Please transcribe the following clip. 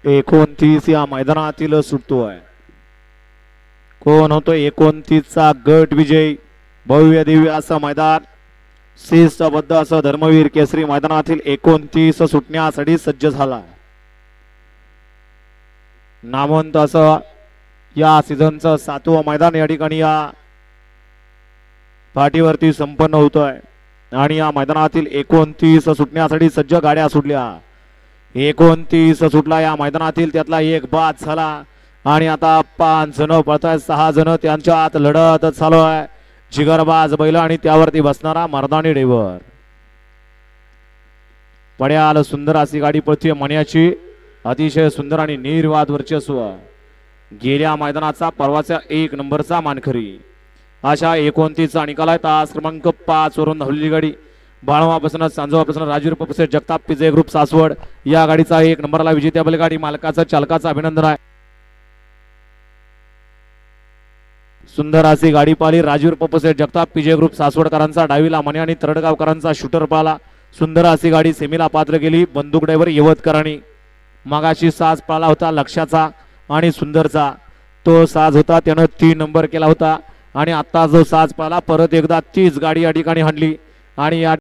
29 या मैदानातील सुटतोय. कोण होतो 29 चा गट विजय? भव्य दिव्य असं मैदान, शिस्तबद्ध असं धर्मवीर केसरी मैदानातील 29 सुटण्यासाठी सज्ज झाला. नामवंत असं या सीझनचं 7वं मैदान या ठिकाणी या पाठीवरती संपन्न होतोय आणि या मैदानातील 29 सुटण्यासाठी सज्ज गाड्या सुटल्या. 29 सुटला या मैदानातील, त्यातला एक बाद झाला आणि आता 5 जण पळतायत. 6 जण त्यांच्या आत लढत चालू आहे. जिगरबाज बैल आणि त्यावरती बसणारा मर्दानी ड्रायव्हर. पड्याल सुंदर अशी गाडी पळतीये मण्याची. अतिशय सुंदर आणि निर्वाद वर्चस्व. गेल्या मैदानाचा परवाचा 1 नंबरचा मानकरी. अशा 29चा निकाल आहे. तास क्रमांक 5 वरून धावलेली गाडी बाळवापासून सांजोवापासून राजूर पपसे जगताप पिजे ग्रुप सासवड या गाडीचा 1 नंबरला विजेत्या बैलगाडी मालकाचं चालकाचं अभिनंदन आहे. सुंदर अशी गाडी पाली. राजूर पपसे जगताप पिजे ग्रुप सासवडकरांचा डावीला मने आणि तरडगावकरांचा शूटर पाला. सुंदर अशी गाडी सेमीला पात्र गेली. बंदूक ड्रायव्हर यवतकरांनी मागाशी साज पाला होता लक्षाचा आणि सुंदरचा. तो साज होता, त्यानं 3 नंबर केला होता आणि आता जो साज पाला परत एकदा तीच गाडी या ठिकाणी हाणली आणि या